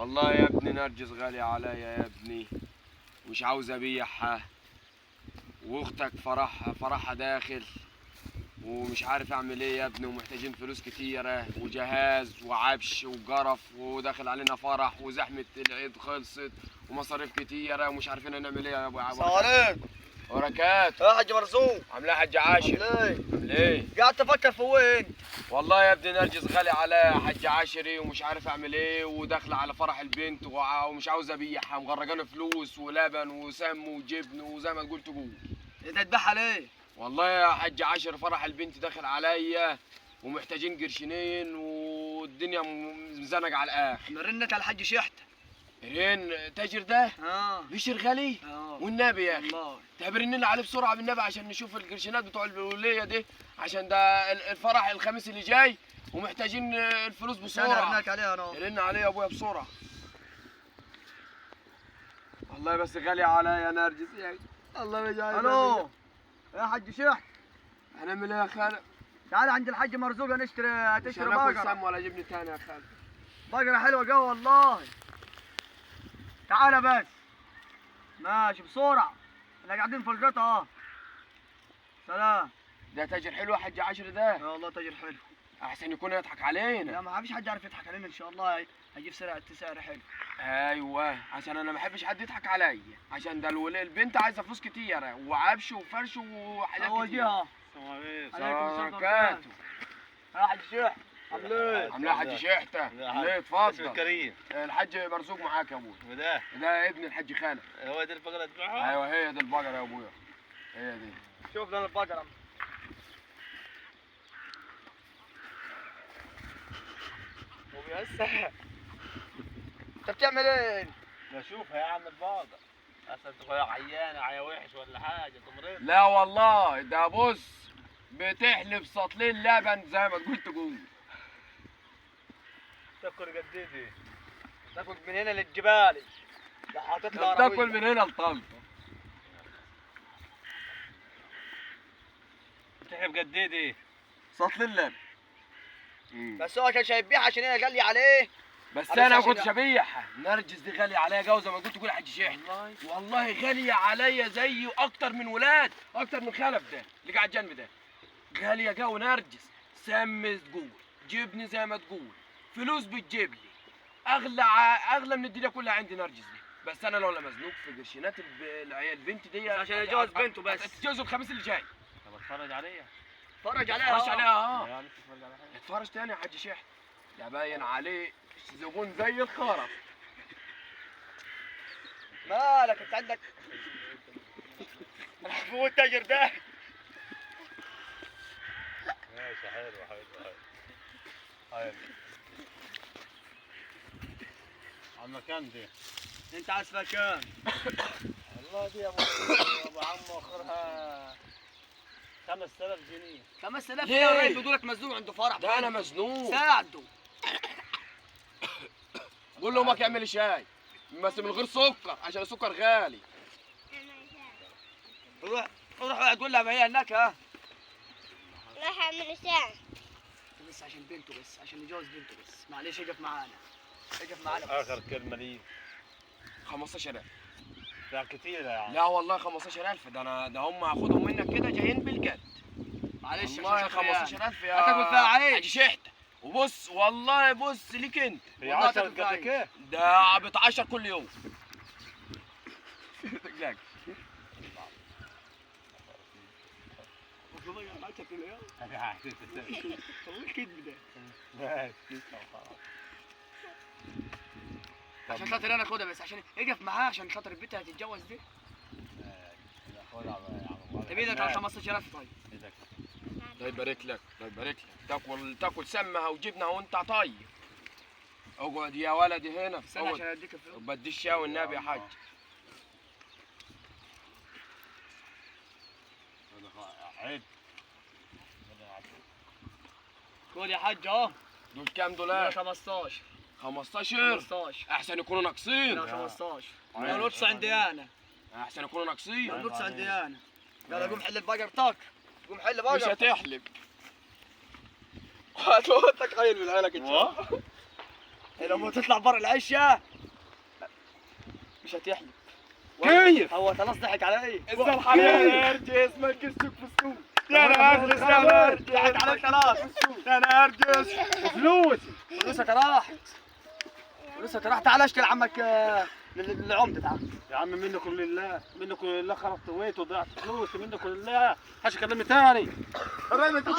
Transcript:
والله يا ابني نرجس غالية عليا يا ابني، مش عاوز ابيعها، واختك فرحها داخل، ومش عارف اعمل ايه يا ابني، ومحتاجين فلوس كتيرة وجهاز وعفش وجرف، وداخل علينا فرح وزحمة العيد خلصت ومصاريف كتيرة ومش عارفين نعمل ايه يا ابو السلام عليكم. بركات. يا حاج مرزوق. عامل ايه يا حاج عاشر؟ عامل ايه؟ ايه؟ قاعد تفكر في وين؟ والله يا ابني نرجس غالي عليا يا حاج عاشري، ومش عارف اعمل ايه، وداخله على فرح البنت ومش عاوز ابيعها، مغرقانه فلوس ولبن وسم وجبن وزي ما تقول تقول. انت تذبحها ليه؟ والله يا حاج عاشر فرح البنت داخل عليا ومحتاجين قرشينين والدنيا مزنقه على الاخر. مرنك على الحاج شحته. رين تاجر ده بيشر غالي والنبي يا اخي والله تهبرن لنا عليه بسرعه بالنبي عشان نشوف القرشينات بتوع الوليه دي، عشان ده الفرح الخميس اللي جاي ومحتاجين الفلوس بسرعه. رنك عليها انا. رن عليه يا ابويا بسرعه. والله بس غالي عليا يا نرجس يا أخي. الله ما يجعل. الو يا حاج شحت، هنعمل ايه يا خالد؟ تعال عند الحاج مرزوق تشتري مش هناكل سم بقره. ولا جبنه تاني يا خالد. بقره حلوه قوي والله. تعال بس. ماشي بسرعه، احنا قاعدين في القطع اهو. سلام. ده تاجر حلو يا حاج عاشر ده. يا والله تاجر حلو. احسن يكون يضحك علينا. لا ما فيش حد يعرف يضحك علينا ان شاء الله. هجيب سعر حلو. ايوه عشان انا ما بحبش حد يضحك عليا، عشان ده البنت عايزه فلوس كتيره وعفش وفرش وحاجات كتير. اوديها. عليكم السلام وبركاته. يا حاج شحت عامل ايه؟ عامل ايه يا حاج شحته؟ ليه اتفضل. كريم. الحاج مرزوق معاك يا ابويا. وده ده ابن الحاج خالد. هو دي البقرة تبيعها؟ ايوه هي دي البقره يا ابويا، هي دي. شوف لنا البقره. وبيهسه. انت بتعمل ايه؟ بشوفها يا عم البقرة. اصلا تبقى عيانة عيا وحش ولا حاجة تمرض. لا والله ده بص بتحلب سطلين لبن زي ما تقول تقول. تاكل قد ايه دي؟ تاكل من هنا للجبال. ده حاطط لها تاكل من هنا لطنطا. بتحب قد ايه دي؟ سطلين لبن. بس هو كان هيبيعها عشان هي قال لي عليه. بس انا ما كنتش ابيعها. نرجس دي غاليه عليا جو زي ما كنت تقول يا حاج شيخ. والله غاليه عليا زيه اكتر من ولاد، اكتر من خلف ده اللي قاعد جنبي ده. غاليه جو نرجس، سم تقول جبني زي ما تقول، فلوس بتجيب لي اغلى من الدنيا كلها عندي نرجس دي. بس انا لو مزنوق في قرشينات البنت دي عشان يتجوز بنته بس. تتجوز الخميس اللي جاي. طب اتفرج عليها. اتفرج عليها. اتفرج عليها يا مش تتفرج على حاجة. اتفرج تاني يا حاج شيخ. ده باين عليه زبون زي الخرف. مالك انت عندك هو التاجر ده. ماشي حلو حلو حلو. على المكان دي. انت عايز كام؟ والله دي يا ابو عم اخرها 5000 جنيه. 5000 ليه؟ يا راجل بيقول لك مزنوق عنده فرح. ده انا مزنوق. ساعده. قول له امك يعمل شاي بس من غير سكر عشان السكر غالي. روح تقول لها ما هي هناك ها. راح اعمل شاي. بس عشان بنته، بس عشان يجوز بنته بس. معلش اقف معانا. اقف معانا بس. اخر كلمة لي. 15000. ده كتير يعني. لا والله 15000 ده هم هاخدهم منك كده جايين بالجد. معلش والله 15000 يا هتاكل فيها عيش. حاج شحته. وبص والله بص ليك انت. هي 10 قد كده؟ ده بتعشر كل يوم. تقلقش. عشان خاطر انا اخدها بس عشان اقف معاه عشان خاطر البنت هتتجوز دي. طب ايدك على 15000 طيب. الله يبارك لك، الله يبارك لك. تاكل سمها وجبنها وانت طيب. اقعد يا ولدي هنا. استنى عشان اديك الفلوس. بدي الشاي والنبي يا حاج. عيد. خد يا حاج اهو. دول كام دولار؟ 15. 15 احسن يكونوا ناقصين. لا 15. ده نص عندي انا. احسن يكونوا ناقصين. ده نص عندي انا. يلا قوم حل البقر طاق. قوم حل بقر. مش هتحلب. هتموتك عيل من عينك ان شاء الله. لما تطلع برا العشاء مش هتحلف. كيف؟ هو خلاص ضحك على ايه؟ ازاي الحلال يا نرجس ما تجيش سوق في السوق يا نرجس يا نرجس ضحك عليك خلاص. يا نرجس فلوسي فلوسك راحت. فلوسك راحت. تعال اشكي لعمك العمده. تعال يا عم منكم لله، منكم لله، خربت ويت وضيعت فلوسي منكم لله. حاجه كلمني تاني. الراجل انت